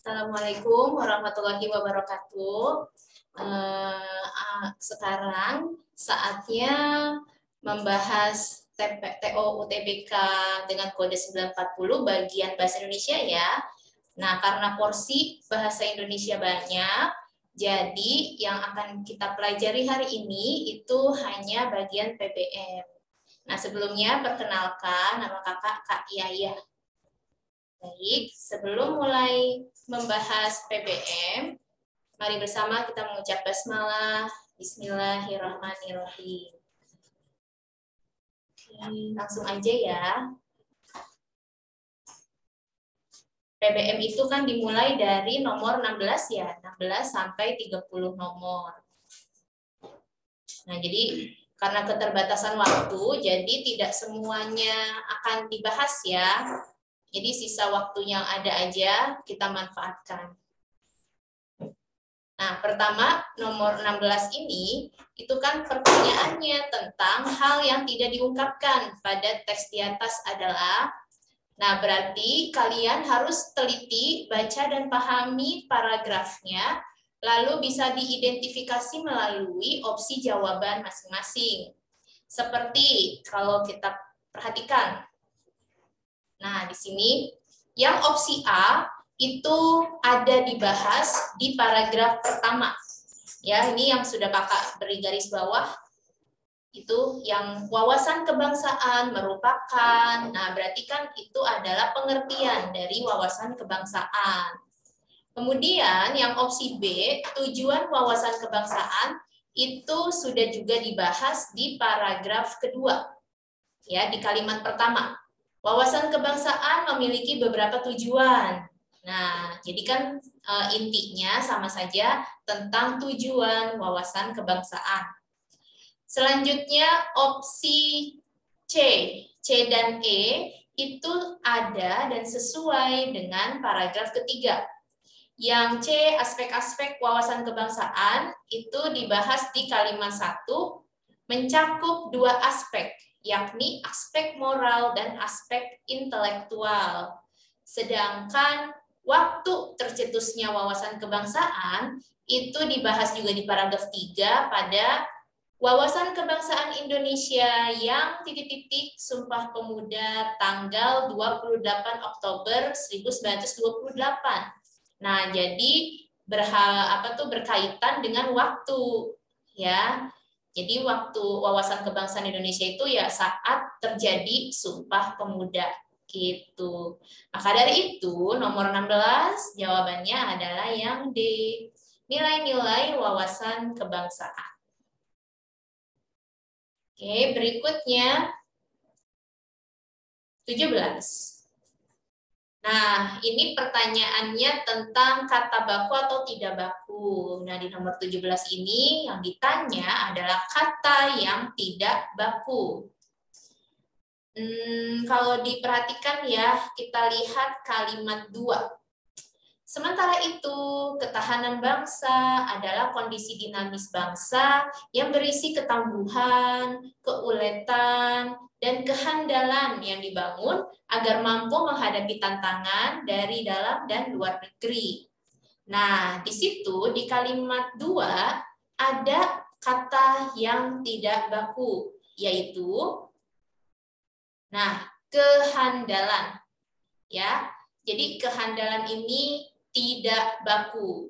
Assalamualaikum warahmatullahi wabarakatuh. Sekarang saatnya membahas TO UTBK dengan kode 940 bagian bahasa Indonesia ya. Nah, karena porsi bahasa Indonesia banyak, jadi yang akan kita pelajari hari ini itu hanya bagian PBM. Nah, sebelumnya perkenalkan nama kakak Kak Yaya. Baik, sebelum mulai membahas PBM, mari bersama kita mengucap basmalah. Bismillahirrahmanirrahim. Oke, langsung aja ya. PBM itu kan dimulai dari nomor 16 ya, 16 sampai 30 nomor. Nah, jadi karena keterbatasan waktu, jadi tidak semuanya akan dibahas ya. Jadi sisa waktu yang ada aja kita manfaatkan. Nah, pertama nomor 16 ini itu kan pertanyaannya tentang hal yang tidak diungkapkan pada teks di atas adalah, nah berarti kalian harus teliti, baca dan pahami paragrafnya, lalu bisa diidentifikasi melalui opsi jawaban masing-masing. Seperti kalau kita perhatikan. Nah, di sini yang opsi A itu ada dibahas di paragraf pertama. Ya, ini yang sudah kakak beri garis bawah. Itu yang wawasan kebangsaan merupakan, nah berarti kan itu adalah pengertian dari wawasan kebangsaan. Kemudian yang opsi B, tujuan wawasan kebangsaan itu sudah juga dibahas di paragraf kedua. Ya, di kalimat pertama. Wawasan kebangsaan memiliki beberapa tujuan. Nah, jadi kan intinya sama saja tentang tujuan wawasan kebangsaan. Selanjutnya opsi C, C dan E itu ada dan sesuai dengan paragraf ketiga. Yang C, aspek-aspek wawasan kebangsaan itu dibahas di kalimat 1, mencakup dua aspek, yakni aspek moral dan aspek intelektual. Sedangkan waktu tercetusnya wawasan kebangsaan itu dibahas juga di paragraf 3 pada wawasan kebangsaan Indonesia yang titik-titik Sumpah Pemuda tanggal 28 Oktober 1928. Nah, jadi berkaitan dengan waktu ya. Jadi waktu wawasan kebangsaan Indonesia itu ya saat terjadi Sumpah Pemuda gitu. Maka dari itu nomor 16 jawabannya adalah yang D. Nilai-nilai wawasan kebangsaan. Oke, berikutnya 17. Nah, ini pertanyaannya tentang kata baku atau tidak baku. Nah, di nomor 17 ini yang ditanya adalah kata yang tidak baku. Kalau diperhatikan ya, kita lihat kalimat 2. Sementara itu, ketahanan bangsa adalah kondisi dinamis bangsa yang berisi ketangguhan, keuletan, dan kehandalan yang dibangun agar mampu menghadapi tantangan dari dalam dan luar negeri. Nah, di situ di kalimat 2 ada kata yang tidak baku, yaitu kehandalan. Ya. Jadi kehandalan ini tidak baku.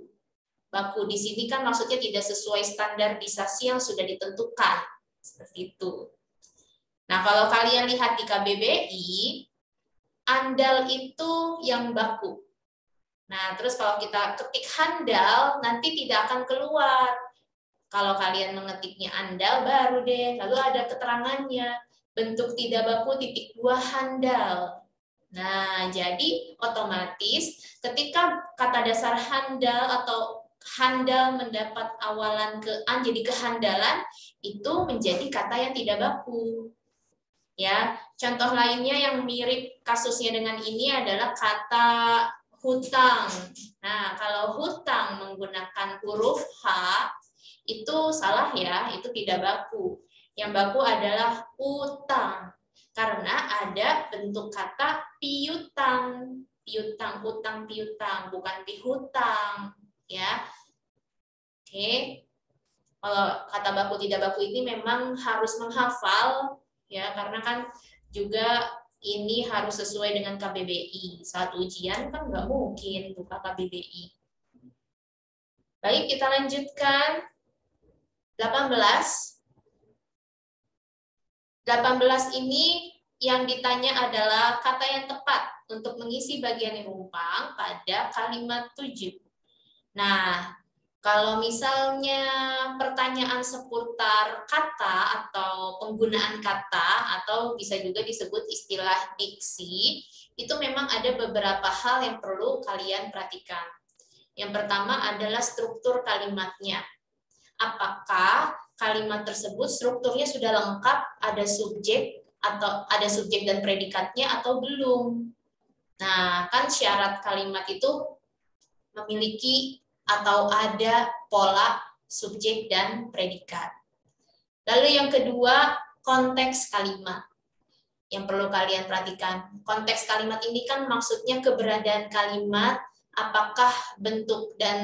Baku di sini kan maksudnya tidak sesuai standarisasi yang sudah ditentukan. Seperti itu. Nah, kalau kalian lihat di KBBI, andal itu yang baku. Nah, terus kalau kita ketik handal, nanti tidak akan keluar. Kalau kalian mengetiknya andal, baru deh. Lalu ada keterangannya. Bentuk tidak baku titik 2 handal. Nah, jadi otomatis ketika kata dasar handal atau handal mendapat awalan ke an jadi kehandalan, itu menjadi kata yang tidak baku. Ya, contoh lainnya yang mirip kasusnya dengan ini adalah kata hutang. Nah, kalau hutang menggunakan huruf H itu salah ya, itu tidak baku. Yang baku adalah utang. Karena ada bentuk kata piutang. piutang, utang piutang, bukan pihutang, ya. Oke. Kalau kata baku tidak baku ini memang harus menghafal, ya, karena kan juga ini harus sesuai dengan KBBI. Saat ujian kan nggak mungkin buka KBBI. Baik, kita lanjutkan. 18. 18 ini yang ditanya adalah kata yang tepat untuk mengisi bagian rumpang pada kalimat 7. Nah, kalau misalnya pertanyaan seputar kata atau penggunaan kata atau bisa juga disebut istilah diksi, itu memang ada beberapa hal yang perlu kalian perhatikan. Yang pertama adalah struktur kalimatnya. Apakah kalimat tersebut strukturnya sudah lengkap, ada subjek atau ada subjek dan predikatnya atau belum? Nah, kan syarat kalimat itu memiliki atau ada pola subjek dan predikat. Lalu yang kedua, konteks kalimat. Yang perlu kalian perhatikan. Konteks kalimat ini kan maksudnya keberadaan kalimat, apakah bentuk dan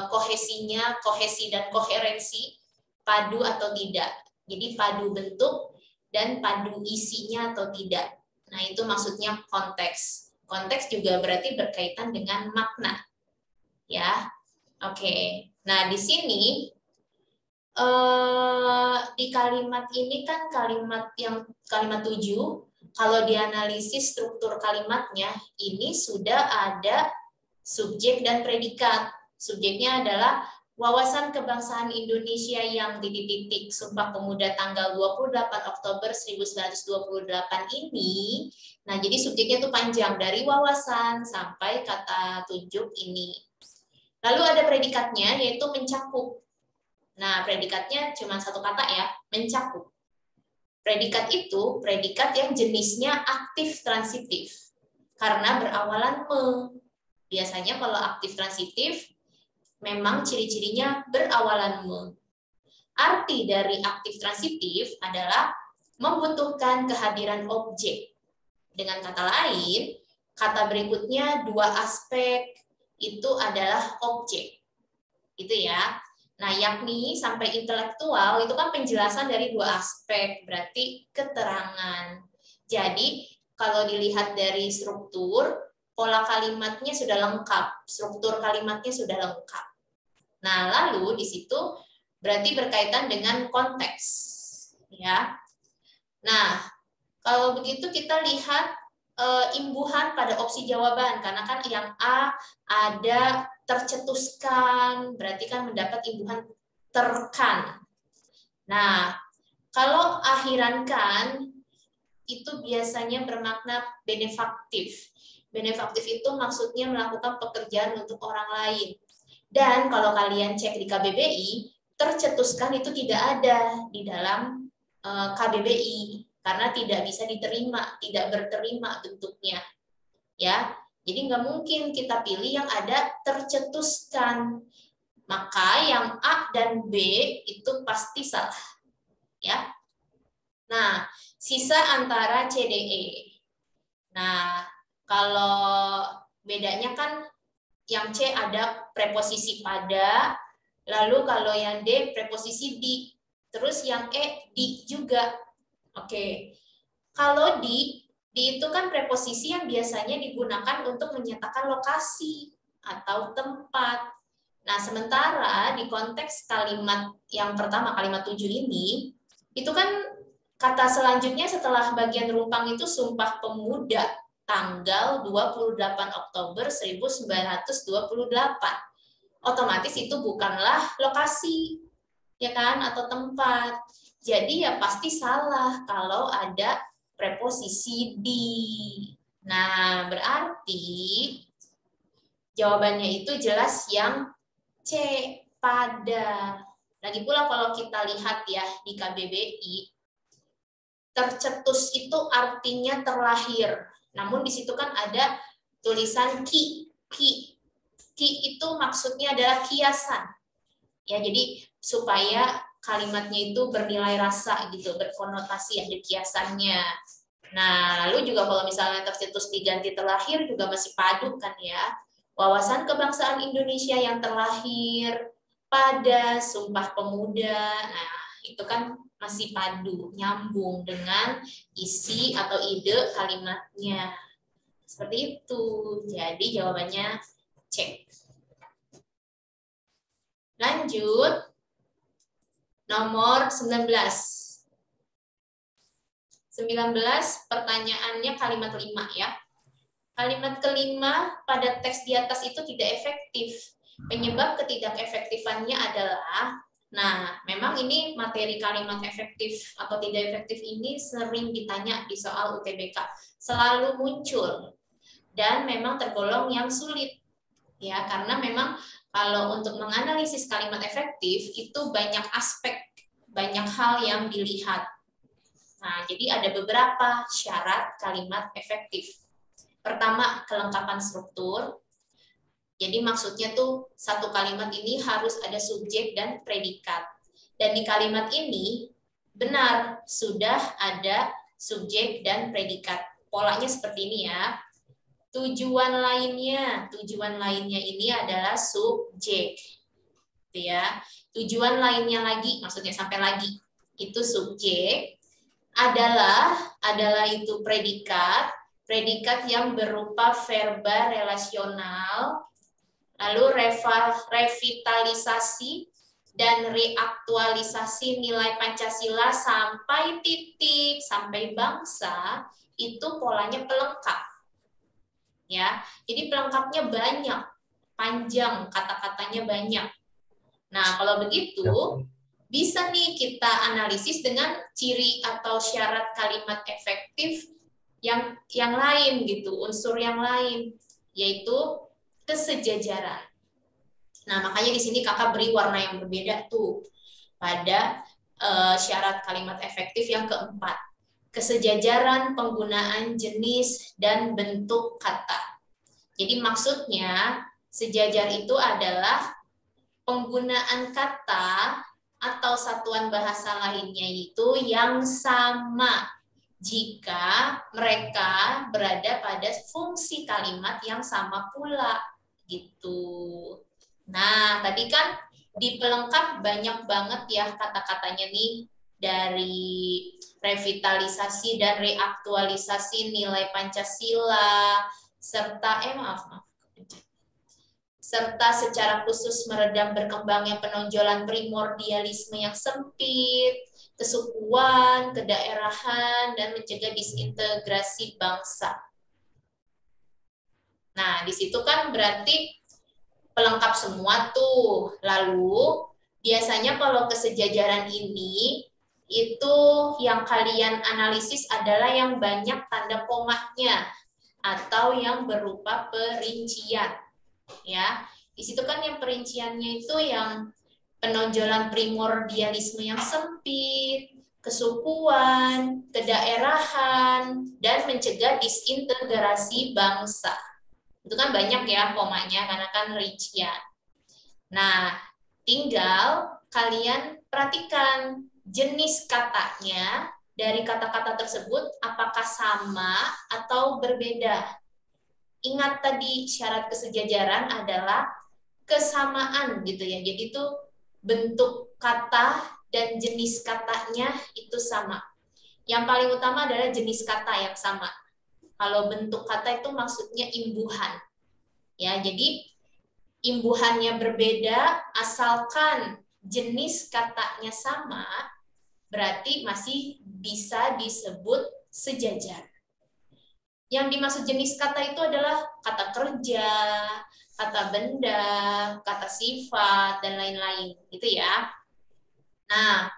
kohesinya, kohesi dan koherensi padu atau tidak. Jadi padu bentuk dan padu isinya atau tidak. Nah, itu maksudnya konteks. Konteks juga berarti berkaitan dengan makna. Ya. Oke. Nah, di sini di kalimat ini kan kalimat 7, kalau dianalisis struktur kalimatnya, ini sudah ada subjek dan predikat. Subjeknya adalah wawasan kebangsaan Indonesia yang titik-titik Sumpah Pemuda tanggal 28 Oktober 1928 ini. Nah, jadi subjeknya itu panjang dari wawasan sampai kata tunjuk ini. Lalu ada predikatnya yaitu mencakup. Nah, predikatnya cuma satu kata ya, mencakup. Predikat itu predikat yang jenisnya aktif transitif karena berawalan me. Biasanya kalau aktif transitif memang ciri-cirinya berawalan me. Arti dari aktif transitif adalah membutuhkan kehadiran objek. Dengan kata lain, kata berikutnya dua aspek itu adalah objek. Gitu ya. Nah, yakni sampai intelektual itu kan penjelasan dari dua aspek, berarti keterangan. Jadi, kalau dilihat dari struktur, pola kalimatnya sudah lengkap, struktur kalimatnya sudah lengkap. Nah, lalu di situ berarti berkaitan dengan konteks, ya. Nah, kalau begitu kita lihat imbuhan pada opsi jawaban, karena kan yang A ada tercetuskan, berarti kan mendapat imbuhan terkan. Nah, kalau akhiran kan itu biasanya bermakna benefaktif. Benefaktif itu maksudnya melakukan pekerjaan untuk orang lain. Dan kalau kalian cek di KBBI, tercetuskan itu tidak ada di dalam KBBI. Karena tidak bisa diterima, tidak berterima bentuknya, ya. Jadi nggak mungkin kita pilih yang ada tercetuskan. Maka yang A dan B itu pasti salah, ya. Nah, sisa antara C, D, E. Nah, kalau bedanya kan yang C ada preposisi pada, lalu kalau yang D preposisi di, terus yang E di juga. Oke, kalau di itu kan preposisi yang biasanya digunakan untuk menyatakan lokasi atau tempat. Nah, sementara di konteks kalimat yang pertama, kalimat 7 ini, itu kan kata selanjutnya setelah bagian rumpang itu Sumpah Pemuda tanggal 28 Oktober 1928. Otomatis itu bukanlah lokasi, ya kan, atau tempat. Jadi ya pasti salah kalau ada preposisi di. Nah, berarti jawabannya itu jelas yang C, pada. Lagi pula kalau kita lihat ya di KBBI, tercetus itu artinya terlahir. Namun di situ kan ada tulisan ki. Ki itu maksudnya adalah kiasan. Ya, jadi supaya kalimatnya itu bernilai rasa gitu, berkonotasi, ada kiasannya. Nah, lalu juga kalau misalnya tercetus diganti terlahir juga masih padu kan ya. Wawasan kebangsaan Indonesia yang terlahir pada Sumpah Pemuda. Nah, itu kan masih padu, nyambung dengan isi atau ide kalimatnya. Seperti itu. Jadi jawabannya C. Lanjut. Nomor 19. 19 pertanyaannya kalimat 5 ya. Kalimat kelima pada teks di atas itu tidak efektif. Penyebab ketidakefektifannya adalah, nah memang ini materi kalimat efektif atau tidak efektif ini sering ditanya di soal UTBK. Selalu muncul dan memang tergolong yang sulit. Ya, karena memang kalau untuk menganalisis kalimat efektif itu banyak aspek, banyak hal yang dilihat. Nah, jadi ada beberapa syarat kalimat efektif. Pertama, kelengkapan struktur. Jadi maksudnya tuh satu kalimat ini harus ada subjek dan predikat. Dan di kalimat ini benar sudah ada subjek dan predikat. Polanya seperti ini ya. Tujuan lainnya ini adalah subjek. Gitu ya. Tujuan lainnya lagi, maksudnya sampai lagi, itu subjek. Adalah itu predikat yang berupa verba relasional, lalu revitalisasi dan reaktualisasi nilai Pancasila sampai titik, sampai bangsa, itu polanya pelengkap. Ya, jadi pelengkapnya banyak, panjang, kata-katanya banyak. Nah, kalau begitu, bisa nih kita analisis dengan ciri atau syarat kalimat efektif yang lain gitu, unsur yang lain, yaitu kesejajaran. Nah, makanya di sini kakak beri warna yang berbeda tuh pada syarat kalimat efektif yang keempat. Kesejajaran penggunaan jenis dan bentuk kata. Jadi maksudnya sejajar itu adalah penggunaan kata atau satuan bahasa lainnya itu yang sama jika mereka berada pada fungsi kalimat yang sama pula gitu. Nah, tadi kan di pelengkap banyak banget ya kata-katanya nih, dari revitalisasi dan reaktualisasi nilai Pancasila, serta serta secara khusus meredam berkembangnya penonjolan primordialisme yang sempit, kesukuan, kedaerahan, dan mencegah disintegrasi bangsa. Nah, di situ kan berarti pelengkap semua tuh. Lalu, biasanya kalau kesejajaran ini, itu yang kalian analisis adalah yang banyak tanda komanya, atau yang berupa perincian. Ya, di situ kan yang perinciannya itu yang penonjolan primordialisme yang sempit, kesukuan, kedaerahan, dan mencegah disintegrasi bangsa. Itu kan banyak ya komanya karena kan rincian. Nah, tinggal kalian perhatikan jenis katanya dari kata-kata tersebut apakah sama atau berbeda. Ingat tadi syarat kesejajaran adalah kesamaan gitu ya. Jadi itu bentuk kata dan jenis katanya itu sama. Yang paling utama adalah jenis kata yang sama. Kalau bentuk kata itu maksudnya imbuhan. Ya, jadi imbuhannya berbeda asalkan jenis katanya sama, berarti masih bisa disebut sejajar. Yang dimaksud jenis kata itu adalah kata kerja, kata benda, kata sifat, dan lain-lain, gitu ya. Nah,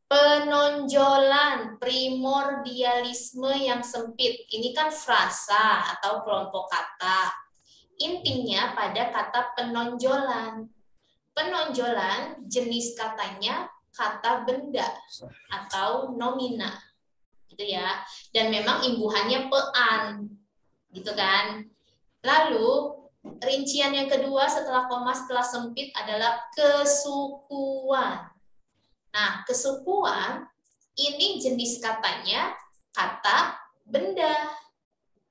penonjolan primordialisme yang sempit, ini kan frasa atau kelompok kata. Intinya pada kata penonjolan. Penonjolan jenis katanya kata benda atau nomina. Gitu ya, dan memang imbuhannya pean, gitu kan. Lalu rincian yang kedua setelah koma setelah sempit adalah kesukuan. Nah, kesukuan ini jenis katanya kata benda,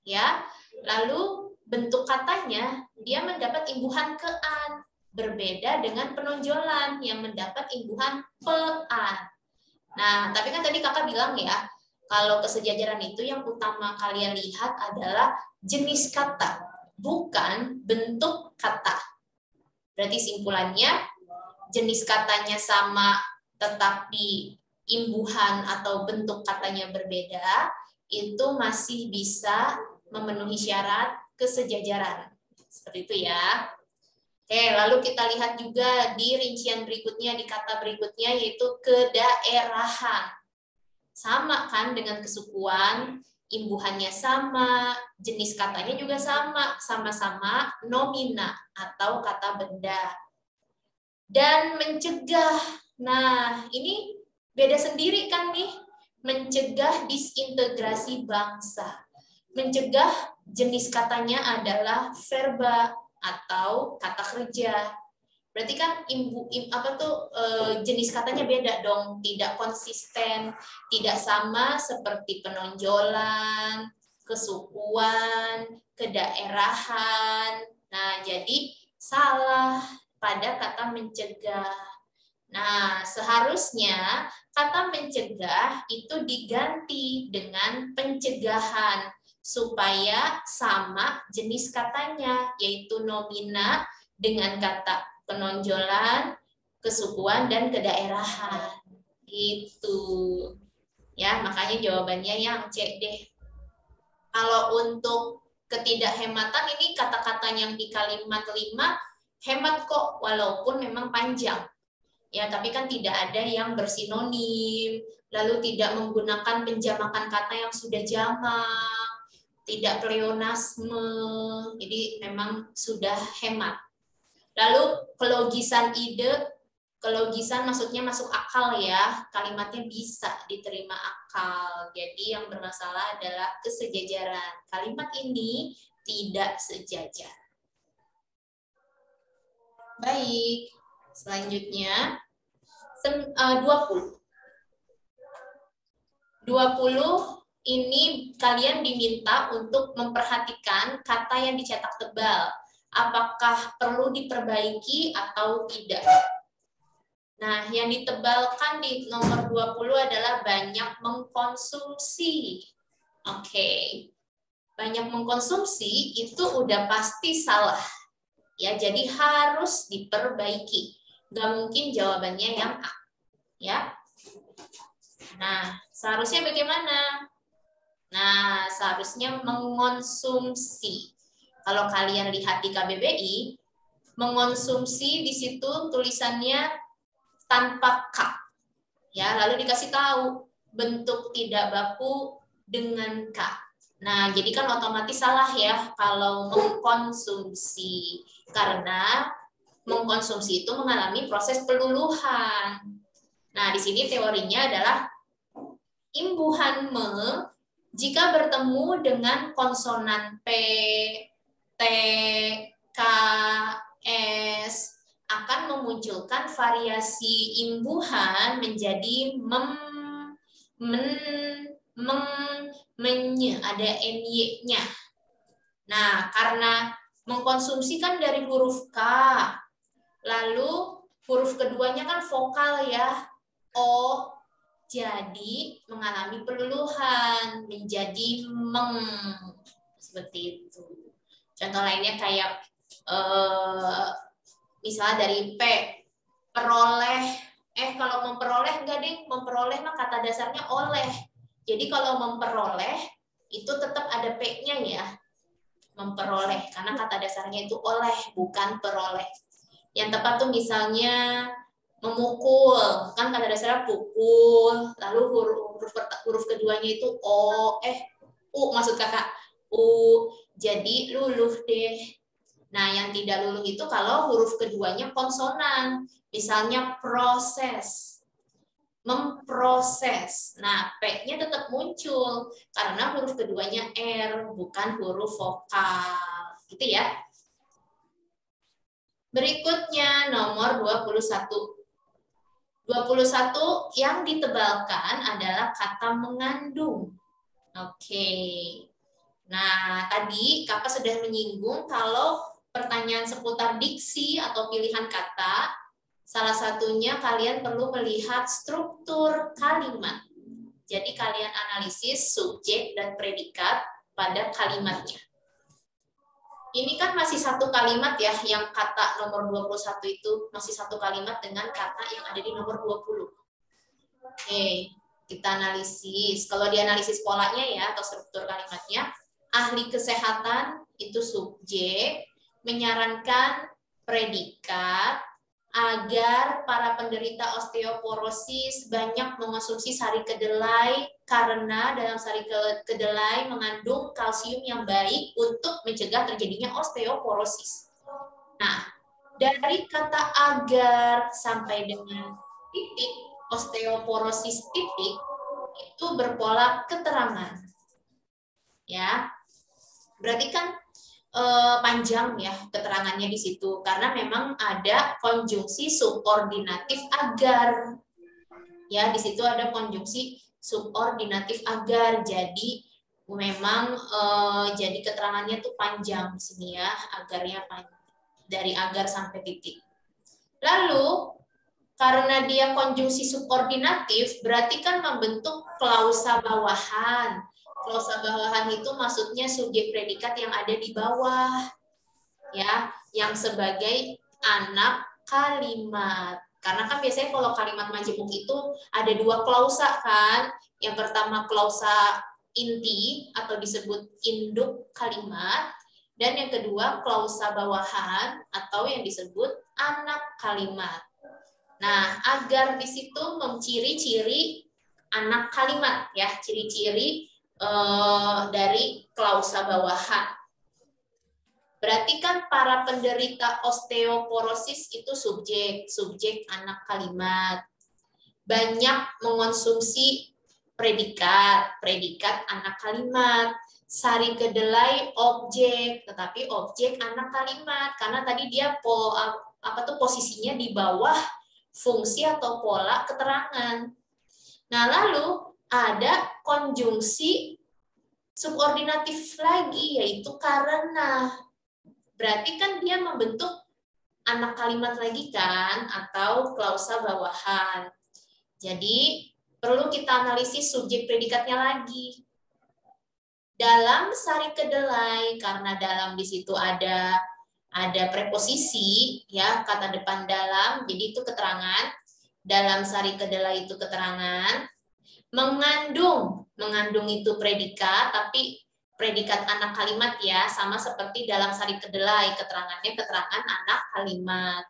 ya. Lalu bentuk katanya dia mendapat imbuhan ke-an, berbeda dengan penonjolan yang mendapat imbuhan pe-an. Nah, tapi kan tadi kakak bilang ya, kalau kesejajaran itu yang utama kalian lihat adalah jenis kata, bukan bentuk kata. Berarti simpulannya, jenis katanya sama tetapi imbuhan atau bentuk katanya berbeda, itu masih bisa memenuhi syarat kesejajaran. Seperti itu ya. Oke, lalu kita lihat juga di rincian berikutnya, di kata berikutnya, yaitu kedaerahan. Sama kan dengan kesukuan, imbuhannya sama, jenis katanya juga sama, sama-sama nomina atau kata benda. Dan mencegah, nah ini beda sendiri kan nih, mencegah disintegrasi bangsa. Mencegah jenis katanya adalah verba atau kata kerja. Berarti kan jenis katanya beda dong, tidak konsisten, tidak sama seperti penonjolan, kesukuan, kedaerahan. Nah, jadi salah pada kata mencegah. Nah, seharusnya kata mencegah itu diganti dengan pencegahan supaya sama jenis katanya, yaitu nomina dengan kata penonjolan, kesukuan, dan kedaerahan. Gitu. Ya, makanya jawabannya yang C deh. Kalau untuk ketidakhematan, ini kata-kata yang di kalimat 5 hemat kok, walaupun memang panjang. Ya, tapi kan tidak ada yang bersinonim, lalu tidak menggunakan penjamakan kata yang sudah jamak, tidak pleonasme, jadi memang sudah hemat. Lalu kelogisan ide, kelogisan maksudnya masuk akal ya, kalimatnya bisa diterima akal. Jadi yang bermasalah adalah kesejajaran. Kalimat ini tidak sejajar. Baik, selanjutnya 20. 20 ini kalian diminta untuk memperhatikan kata yang dicetak tebal. Apakah perlu diperbaiki atau tidak? Nah, yang ditebalkan di nomor 20 adalah banyak mengkonsumsi. Oke. Banyak mengkonsumsi itu udah pasti salah. Ya, jadi harus diperbaiki. Nggak mungkin jawabannya yang A. Ya. Nah, seharusnya bagaimana? Nah, seharusnya mengonsumsi. Kalau kalian lihat di KBBI, mengonsumsi di situ tulisannya tanpa K. Ya, lalu dikasih tahu bentuk tidak baku dengan K. Nah, jadi kan otomatis salah ya kalau mengkonsumsi. Karena mengkonsumsi itu mengalami proses peluluhan. Nah, di sini teorinya adalah imbuhan me jika bertemu dengan konsonan P, T, K, S akan memunculkan variasi imbuhan menjadi mem, men, meng, menye, ada ny-nya. Nah, karena mengkonsumsi kan dari huruf K, lalu huruf keduanya kan vokal ya, O, jadi mengalami peluluhan menjadi meng, seperti itu. Contoh lainnya kayak misalnya dari P, peroleh. Kalau memperoleh enggak deh, memperoleh mah kata dasarnya oleh. Jadi kalau memperoleh itu tetap ada P-nya ya, memperoleh karena kata dasarnya itu oleh bukan peroleh. Yang tepat tuh misalnya memukul, kan kata dasarnya pukul, lalu huruf keduanya itu O, U maksud kakak, U, jadi luluh deh. Nah, yang tidak luluh itu kalau huruf keduanya konsonan, misalnya proses, memproses. Nah, P-nya tetap muncul, karena huruf keduanya R, bukan huruf vokal, gitu ya. Berikutnya, nomor 21. 21 yang ditebalkan adalah kata mengandung. Oke. Nah, tadi Kakak sudah menyinggung kalau pertanyaan seputar diksi atau pilihan kata, salah satunya kalian perlu melihat struktur kalimat. Jadi kalian analisis subjek dan predikat pada kalimatnya. Ini kan masih satu kalimat ya, yang kata nomor 21 itu masih satu kalimat dengan kata yang ada di nomor 20. Oke, kita analisis. Kalau dianalisis polanya ya, atau struktur kalimatnya, ahli kesehatan itu subjek, menyarankan predikat, agar para penderita osteoporosis banyak mengonsumsi sari kedelai karena dalam sari kedelai mengandung kalsium yang baik untuk mencegah terjadinya osteoporosis. Nah, dari kata agar sampai dengan titik osteoporosis titik itu berpola keterangan. Ya. Berarti kan panjang ya keterangannya di situ karena memang ada konjungsi subordinatif agar. Ya, di situ ada konjungsi subordinatif agar. Jadi memang jadi keterangannya tuh panjang di sini ya, agarnya panjang. Dari agar sampai titik. Lalu karena dia konjungsi subordinatif berarti kan membentuk klausa bawahan. Klausa bawahan itu maksudnya subjek predikat yang ada di bawah, ya, yang sebagai anak kalimat. Karena kan biasanya kalau kalimat majemuk itu ada dua klausa kan. Yang pertama klausa inti atau disebut induk kalimat, dan yang kedua klausa bawahan atau yang disebut anak kalimat. Nah, agar di situ menciri-ciri anak kalimat ya, ciri-ciri dari klausa bawahan. Berarti kan para penderita osteoporosis itu subjek anak kalimat. Banyak mengonsumsi predikat anak kalimat. Sari kedelai objek, tetapi objek anak kalimat karena tadi dia posisinya di bawah fungsi atau pola keterangan. Nah, lalu ada konjungsi subordinatif lagi, yaitu karena. Berarti kan dia membentuk anak kalimat lagi kan, atau klausa bawahan. Jadi, perlu kita analisis subjek predikatnya lagi. Dalam sari kedelai, karena dalam di situ ada preposisi, ya, kata depan dalam, jadi itu keterangan. Dalam sari kedelai itu keterangan. Mengandung itu predikat, tapi predikat anak kalimat ya, sama seperti dalam sari kedelai, keterangannya keterangan anak kalimat.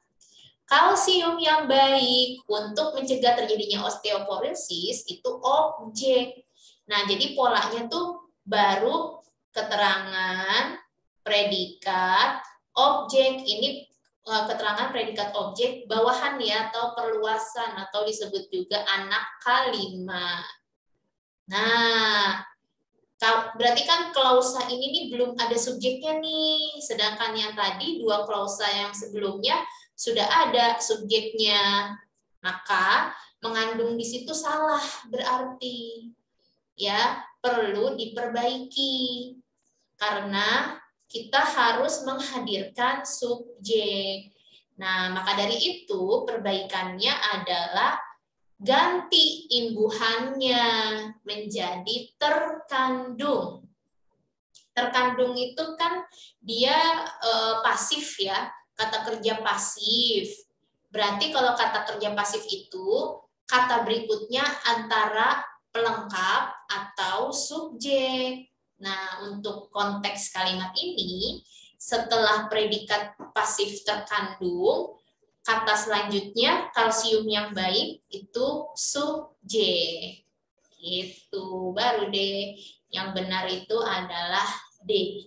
Kalsium yang baik untuk mencegah terjadinya osteoporosis itu objek. Nah, jadi polanya tuh baru keterangan, predikat, objek. Ini keterangan predikat objek bawahan ya, atau perluasan, atau disebut juga anak kalimat. Nah, berarti kan klausa ini nih belum ada subjeknya nih, sedangkan yang tadi dua klausa yang sebelumnya sudah ada subjeknya. Maka mengandung di situ salah berarti. Ya, perlu diperbaiki. Karena kita harus menghadirkan subjek. Nah, maka dari itu perbaikannya adalah ganti imbuhannya menjadi terkandung. Terkandung itu kan dia pasif ya, kata kerja pasif. Berarti kalau kata kerja pasif itu kata berikutnya antara pelengkap atau subjek. Nah, untuk konteks kalimat ini, setelah predikat pasif terkandung, kata selanjutnya kalsium yang baik itu subjek. Itu baru D. Yang benar itu adalah D.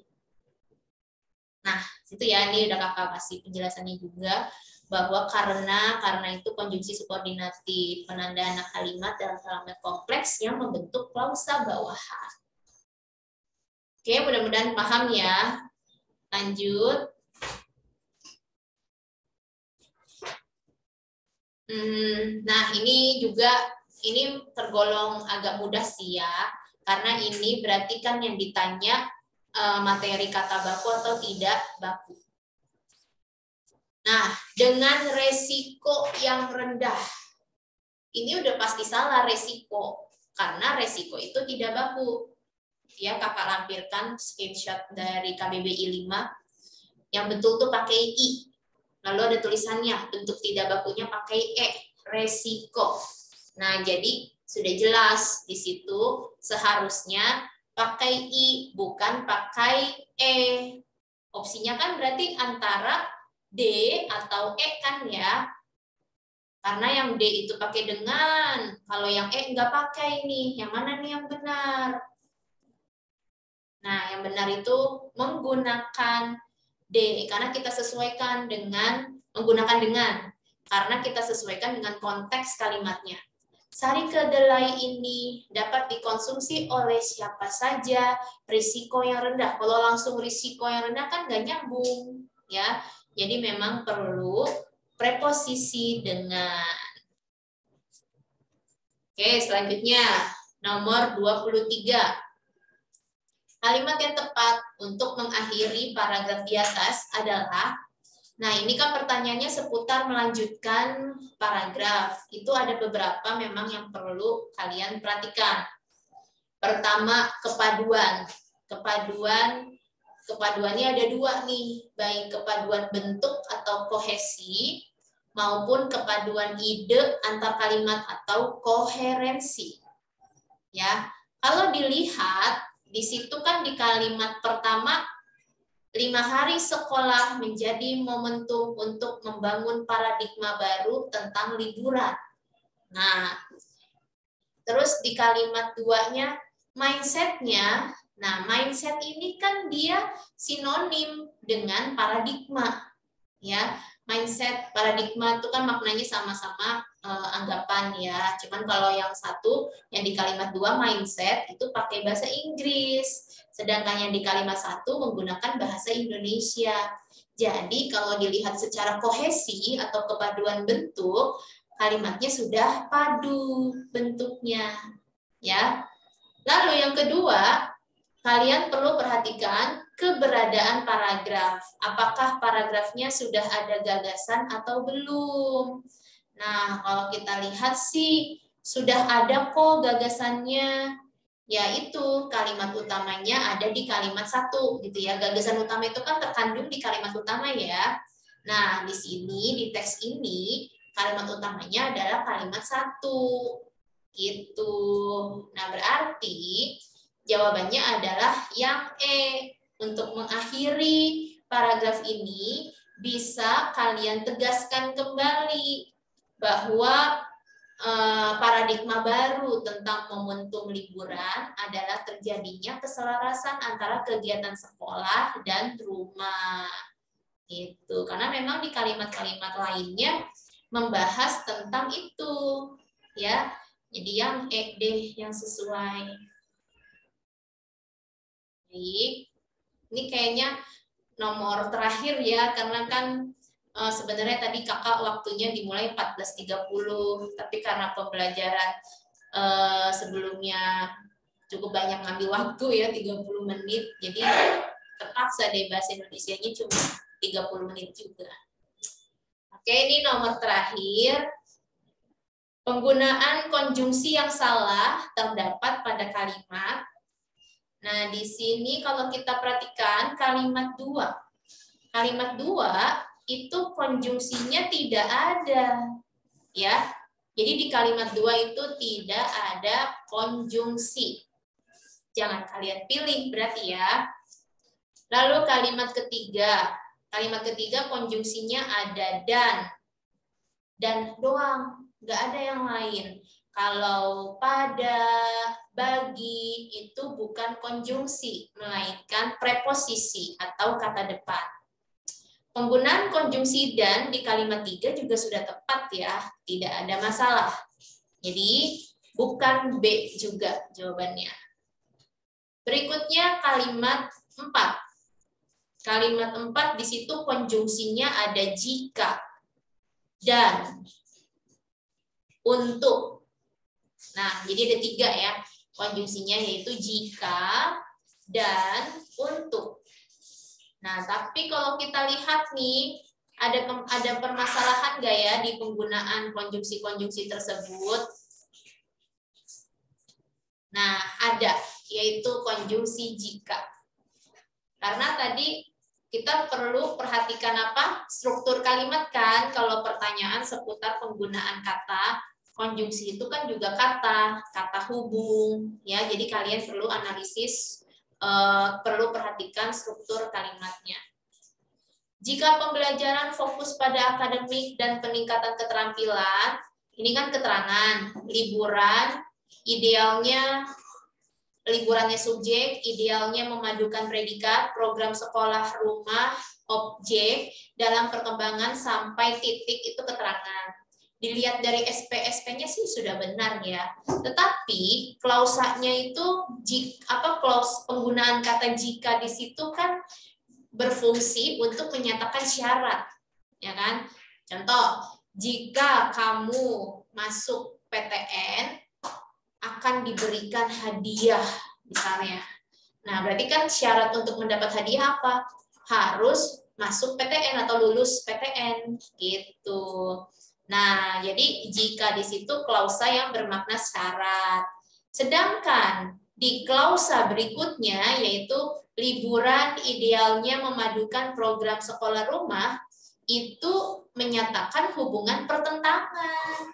Nah, itu ya, ini udah kakak kasih penjelasannya juga bahwa karena itu konjungsi subordinatif, penanda anak kalimat dalam kalimat kompleks yang membentuk klausa bawahan. Oke, mudah-mudahan paham ya. Lanjut. Nah, ini juga tergolong agak mudah sih ya. Karena ini berarti kan yang ditanya materi kata baku atau tidak baku. Nah, dengan resiko yang rendah. Ini udah pasti salah resiko. Karena resiko itu tidak baku. Ya, kakak lampirkan screenshot dari KBBI 5. Yang betul tuh pakai I. Lalu ada tulisannya, bentuk tidak bakunya pakai E. Resiko. Nah, jadi sudah jelas di situ seharusnya pakai I, bukan pakai E. Opsinya kan berarti antara D atau E kan ya. Karena yang D itu pakai dengan, kalau yang E nggak pakai nih. Yang mana nih yang benar? Nah, yang benar itu menggunakan D, karena kita sesuaikan dengan, menggunakan dengan. Karena kita sesuaikan dengan konteks kalimatnya. Sari kedelai ini dapat dikonsumsi oleh siapa saja, risiko yang rendah. Kalau langsung risiko yang rendah kan nggak nyambung, ya. Jadi memang perlu preposisi dengan. Oke, selanjutnya nomor 23. Kalimat yang tepat untuk mengakhiri paragraf di atas adalah, nah ini kan pertanyaannya seputar melanjutkan paragraf. Itu ada beberapa memang yang perlu kalian perhatikan. Pertama, kepaduan. Kepaduannya ada dua nih, baik kepaduan bentuk atau kohesi, maupun kepaduan ide antar kalimat atau koherensi. Ya, kalau dilihat di situ kan di kalimat pertama 5 hari sekolah menjadi momentum untuk membangun paradigma baru tentang liburan. Nah, terus di kalimat 2-nya mindset-nya. Nah, mindset ini kan dia sinonim dengan paradigma. Ya, mindset, paradigma itu kan maknanya sama-sama anggapan ya. Cuman kalau yang satu, yang di kalimat 2 mindset itu pakai bahasa Inggris. Sedangkan yang di kalimat 1 menggunakan bahasa Indonesia. Jadi kalau dilihat secara kohesi atau kepaduan bentuk, kalimatnya sudah padu bentuknya. Ya. Lalu yang kedua, kalian perlu perhatikan keberadaan paragraf. Apakah paragrafnya sudah ada gagasan atau belum? Nah, kalau kita lihat sih sudah ada kok gagasannya. Yaitu kalimat utamanya ada di kalimat 1 gitu ya. Gagasan utama itu kan terkandung di kalimat utama ya. Nah, di sini di teks ini kalimat utamanya adalah kalimat 1. Gitu. Nah, berarti jawabannya adalah yang E. Untuk mengakhiri paragraf ini, bisa kalian tegaskan kembali bahwa paradigma baru tentang momentum liburan adalah terjadinya keselarasan antara kegiatan sekolah dan rumah. Gitu. Karena memang di kalimat-kalimat lainnya membahas tentang itu. Ya. Jadi yang E deh yang sesuai. Ini kayaknya nomor terakhir ya, karena kan sebenarnya tadi kakak waktunya dimulai 14.30, tapi karena pembelajaran sebelumnya cukup banyak ngambil waktu ya, 30 menit, jadi terpaksa deh bahasa Indonesianya cuma 30 menit juga. Oke, ini nomor terakhir. Penggunaan konjungsi yang salah terdapat pada kalimat. Nah, di sini kalau kita perhatikan kalimat 2. Kalimat 2 itu konjungsinya tidak ada. Ya. Jadi di kalimat 2 itu tidak ada konjungsi. Jangan kalian pilih berarti ya. Lalu kalimat ketiga. Kalimat ketiga konjungsinya ada dan. Dan doang, nggak ada yang lain. Kalau pada, bagi itu bukan konjungsi, melainkan preposisi atau kata depan. Penggunaan konjungsi dan di kalimat 3 juga sudah tepat ya, tidak ada masalah. Jadi bukan B juga jawabannya. Berikutnya kalimat 4. Kalimat 4 di situ konjungsinya ada jika, dan, untuk. Nah, jadi ada 3 ya. konjungsinya yaitu jika dan untuk. Nah, tapi kalau kita lihat nih, ada permasalahan nggak ya di penggunaan konjungsi-konjungsi tersebut? Nah, ada, yaitu konjungsi jika. Karena tadi kita perlu perhatikan apa? Struktur kalimat kan, kalau pertanyaan seputar penggunaan kata, konjungsi itu kan juga kata hubung, ya. Jadi kalian perlu analisis, perlu perhatikan struktur kalimatnya. Jika pembelajaran fokus pada akademik dan peningkatan keterampilan, ini kan keterangan, liburannya subjek, idealnya memadukan predikat, program sekolah, rumah, objek, dalam perkembangan sampai titik itu keterangan. Dilihat dari SP-SP-nya sih sudah benar ya. Tetapi klausanya itu penggunaan kata jika di situ kan berfungsi untuk menyatakan syarat, ya kan? Contoh, jika kamu masuk PTN akan diberikan hadiah misalnya. Nah, berarti kan syarat untuk mendapat hadiah apa? Harus masuk PTN atau lulus PTN gitu. Nah, jadi jika di situ klausa yang bermakna syarat. Sedangkan di klausa berikutnya yaitu liburan idealnya memadukan program sekolah rumah, itu menyatakan hubungan pertentangan.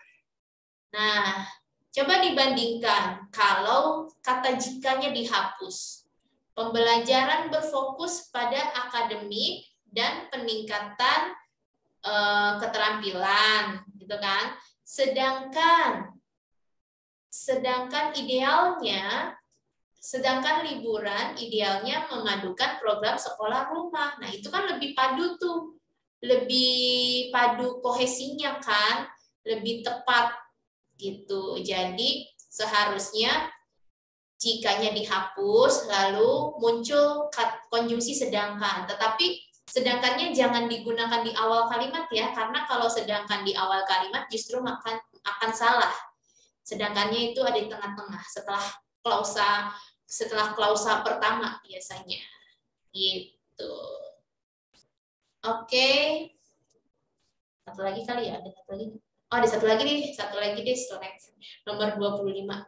Nah, coba dibandingkan kalau kata jikanya dihapus. Pembelajaran berfokus pada akademik dan peningkatan keterampilan, gitu kan? Sedangkan liburan idealnya memadukan program sekolah rumah. Nah, itu kan lebih padu tuh. Lebih padu kohesinya kan, lebih tepat gitu. Jadi seharusnya jikanya dihapus lalu muncul konjungsi sedangkan. Tetapi sedangkannya jangan digunakan di awal kalimat ya, karena kalau sedangkan di awal kalimat justru akan salah. Sedangkannya itu ada di tengah-tengah setelah klausa pertama biasanya. Gitu. Oke. Satu lagi kali ya, ada satu lagi. Oh, ada satu lagi deh, slide nomor 25.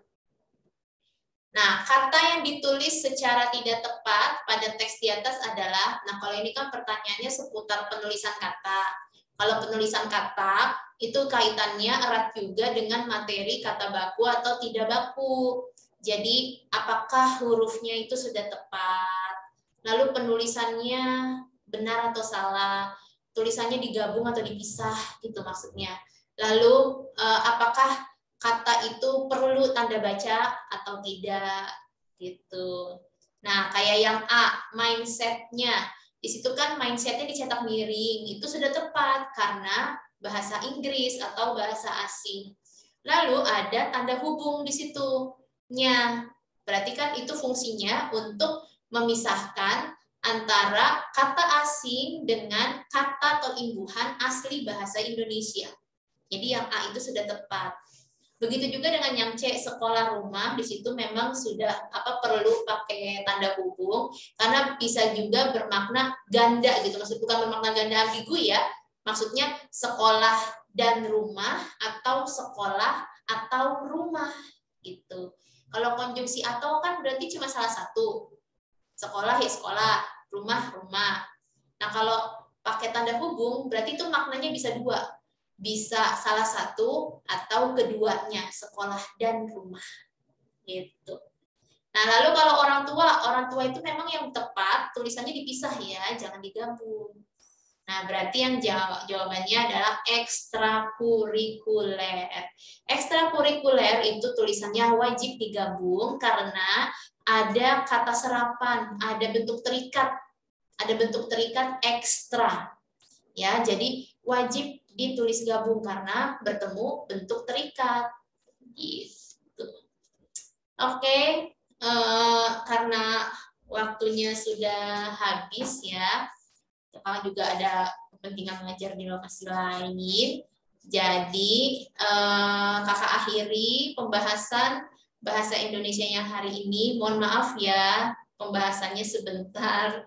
Nah, kata yang ditulis secara tidak tepat pada teks di atas adalah, nah kalau ini kan pertanyaannya seputar penulisan kata. Kalau penulisan kata, itu kaitannya erat juga dengan materi kata baku atau tidak baku. Jadi, apakah hurufnya itu sudah tepat? Lalu penulisannya benar atau salah? Tulisannya digabung atau dipisah, gitu maksudnya. Lalu, apakah kata itu perlu tanda baca atau tidak gitu. Nah, kayak yang A, mindset-nya. Di situ kan mindset-nya dicetak miring. Itu sudah tepat karena bahasa Inggris atau bahasa asing. Lalu ada tanda hubung di situ. Nya. Berarti kan itu fungsinya untuk memisahkan antara kata asing dengan kata atau imbuhan asli bahasa Indonesia. Jadi yang A itu sudah tepat. Begitu juga dengan yang C, sekolah rumah, di situ memang sudah perlu pakai tanda hubung karena bisa juga bermakna ganda gitu. Maksud bukan bermakna ganda ambigu ya. Maksudnya sekolah dan rumah atau sekolah atau rumah gitu. Kalau konjungsi atau kan berarti cuma salah satu. Sekolah ya sekolah, rumah rumah. Nah, kalau pakai tanda hubung berarti itu maknanya bisa dua. Bisa salah satu atau keduanya, sekolah dan rumah gitu. Nah, lalu kalau orang tua itu memang yang tepat tulisannya dipisah ya, jangan digabung. Nah, berarti yang jawabannya adalah ekstrakurikuler. Ekstrakurikuler itu tulisannya wajib digabung karena ada kata serapan, ada bentuk terikat ekstra. Ya, jadi wajib ditulis gabung karena bertemu bentuk terikat gitu. Oke, karena waktunya sudah habis ya, karena juga ada kepentingan mengajar di lokasi lain, jadi kakak akhiri pembahasan bahasa Indonesianya hari ini. Mohon maaf ya, pembahasannya sebentar.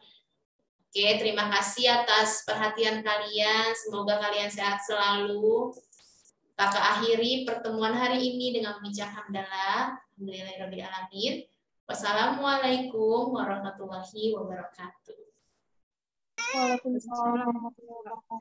Oke, terima kasih atas perhatian kalian. Semoga kalian sehat selalu. Kakak akhiri pertemuan hari ini dengan mengucap hamdalah. Alhamdulillahirrahmanirrahim. Wassalamualaikum warahmatullahi wabarakatuh. Waalaikumsalam warahmatullahi wabarakatuh.